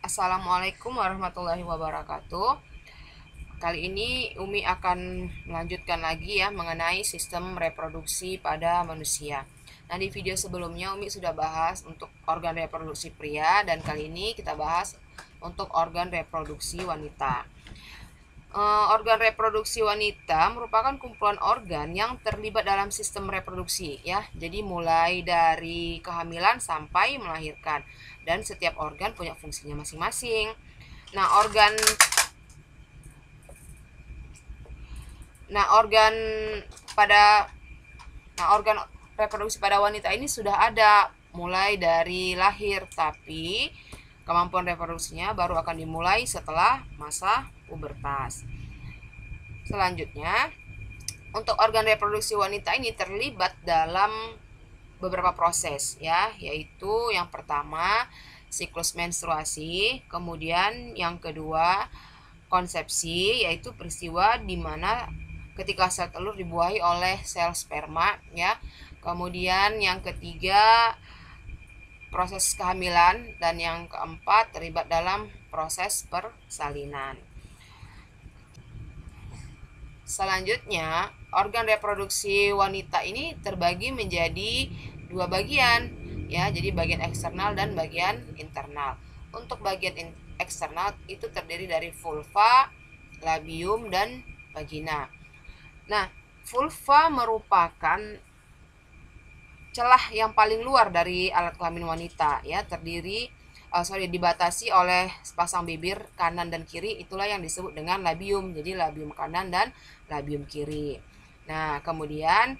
Assalamualaikum warahmatullahi wabarakatuh. Kali ini Umi akan melanjutkan lagi ya mengenai sistem reproduksi pada manusia. Nah, di video sebelumnya Umi sudah bahas untuk organ reproduksi pria dan kali ini kita bahas untuk organ reproduksi wanita. Organ reproduksi wanita merupakan kumpulan organ yang terlibat dalam sistem reproduksi ya. Jadi mulai dari kehamilan sampai melahirkan dan setiap organ punya fungsinya masing-masing. Nah, organ pada organ reproduksi pada wanita ini sudah ada mulai dari lahir, tapi kemampuan reproduksinya baru akan dimulai setelah masa pubertas. Selanjutnya, untuk organ reproduksi wanita ini terlibat dalam beberapa proses ya, yaitu yang pertama siklus menstruasi, kemudian yang kedua konsepsi, yaitu peristiwa di mana ketika sel telur dibuahi oleh sel sperma ya. Kemudian yang ketiga proses kehamilan dan yang keempat terlibat dalam proses persalinan. Selanjutnya, organ reproduksi wanita ini terbagi menjadi dua bagian ya, jadi bagian eksternal dan bagian internal. Untuk bagian eksternal itu terdiri dari vulva, labium, dan vagina. Nah, vulva merupakan celah yang paling luar dari alat kelamin wanita ya, dibatasi oleh sepasang bibir kanan dan kiri, itulah yang disebut dengan labium. Jadi labium kanan dan labium kiri. Nah, kemudian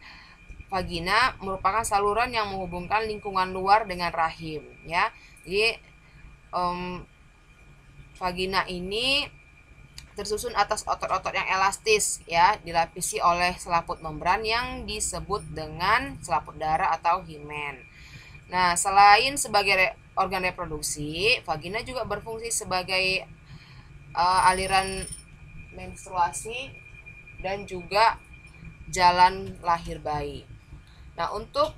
vagina merupakan saluran yang menghubungkan lingkungan luar dengan rahim ya. Jadi vagina ini tersusun atas otot-otot yang elastis ya, dilapisi oleh selaput membran yang disebut dengan selaput darah atau himen. Nah, selain sebagai organ reproduksi, vagina juga berfungsi sebagai aliran menstruasi dan juga jalan lahir bayi. Nah, untuk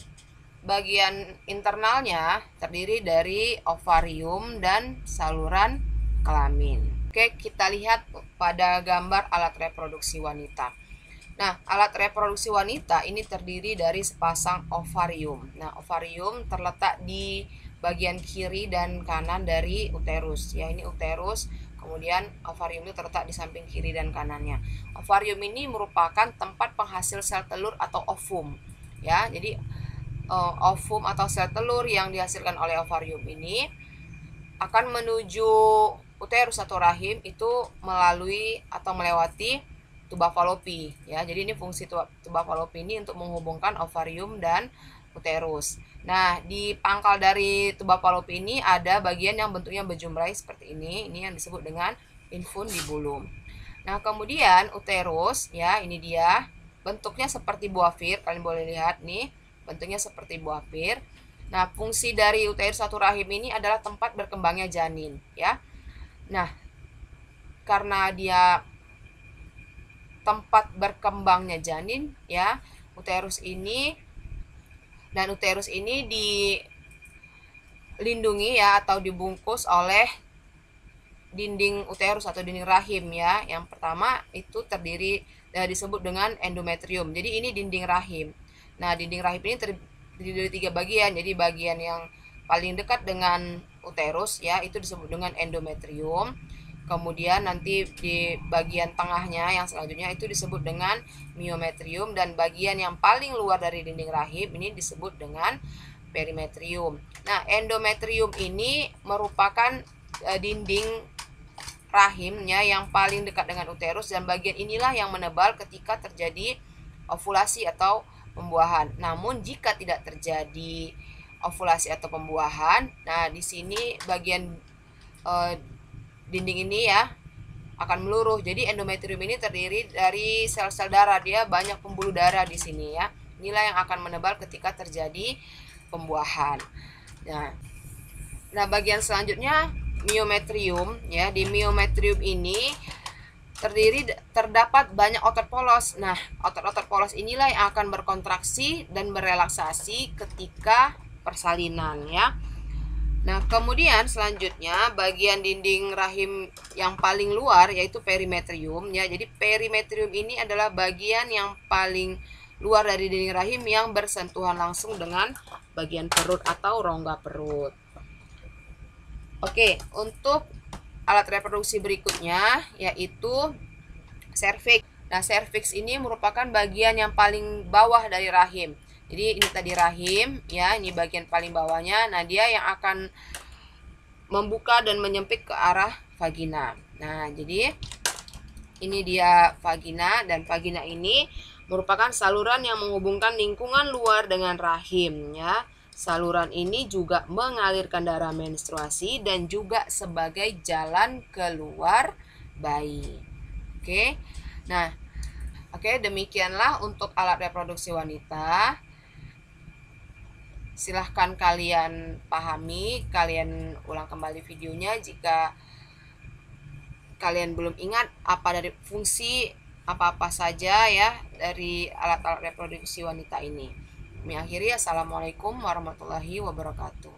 bagian internalnya terdiri dari ovarium dan saluran kelamin. Oke, kita lihat pada gambar alat reproduksi wanita. Nah, alat reproduksi wanita ini terdiri dari sepasang ovarium. Nah, ovarium terletak di bagian kiri dan kanan dari uterus. Ya, ini uterus, kemudian ovarium itu terletak di samping kiri dan kanannya. Ovarium ini merupakan tempat penghasil sel telur atau ovum. Ya, jadi ovum atau sel telur yang dihasilkan oleh ovarium ini akan menuju uterus atau rahim itu melalui atau melewati tuba Fallopi ya. Jadi ini fungsi tuba Fallopi ini untuk menghubungkan ovarium dan uterus. Nah, di pangkal dari tuba Fallopi ini ada bagian yang bentuknya berjumlah seperti ini. Ini yang disebut dengan infundibulum. Nah, kemudian uterus ya, ini dia. Bentuknya seperti buah pir, kalian boleh lihat nih. Bentuknya seperti buah pir. Nah, fungsi dari uterus atau rahim ini adalah tempat berkembangnya janin ya. Nah, karena dia tempat berkembangnya janin ya, uterus ini dilindungi ya atau dibungkus oleh dinding uterus atau dinding rahim ya. Yang pertama itu disebut dengan endometrium. Jadi ini dinding rahim. Nah, dinding rahim ini terdiri dari 3 bagian. Jadi bagian yang paling dekat dengan uterus ya itu disebut dengan endometrium. Kemudian nanti di bagian tengahnya yang selanjutnya itu disebut dengan myometrium, dan bagian yang paling luar dari dinding rahim ini disebut dengan perimetrium. Nah, endometrium ini merupakan dinding rahimnya yang paling dekat dengan uterus, dan bagian inilah yang menebal ketika terjadi ovulasi atau pembuahan. Namun jika tidak terjadi ovulasi atau pembuahan, nah di sini bagian dinding ini ya akan meluruh. Jadi endometrium ini terdiri dari sel-sel darah, dia banyak pembuluh darah di sini ya. Inilah yang akan menebal ketika terjadi pembuahan. Nah, bagian selanjutnya myometrium ya. Di myometrium ini terdapat banyak otot polos. Nah, otot-otot polos inilah yang akan berkontraksi dan berelaksasi ketika persalinan ya. Nah, kemudian selanjutnya bagian dinding rahim yang paling luar yaitu perimetrium ya. Jadi perimetrium ini adalah bagian yang paling luar dari dinding rahim yang bersentuhan langsung dengan bagian perut atau rongga perut. Oke, untuk alat reproduksi berikutnya yaitu serviks. Nah, serviks ini merupakan bagian yang paling bawah dari rahim. Jadi ini tadi rahim ya, ini bagian paling bawahnya. Nah, dia yang akan membuka dan menyempit ke arah vagina. Nah, jadi ini dia vagina, dan vagina ini merupakan saluran yang menghubungkan lingkungan luar dengan rahim ya. Saluran ini juga mengalirkan darah menstruasi dan juga sebagai jalan keluar bayi. Oke. Nah, oke, demikianlah untuk alat reproduksi wanita. Silahkan kalian pahami, kalian ulang kembali videonya jika kalian belum ingat apa dari fungsi apa-apa saja ya dari alat-alat reproduksi wanita ini. Mengakhiri, assalamualaikum warahmatullahi wabarakatuh.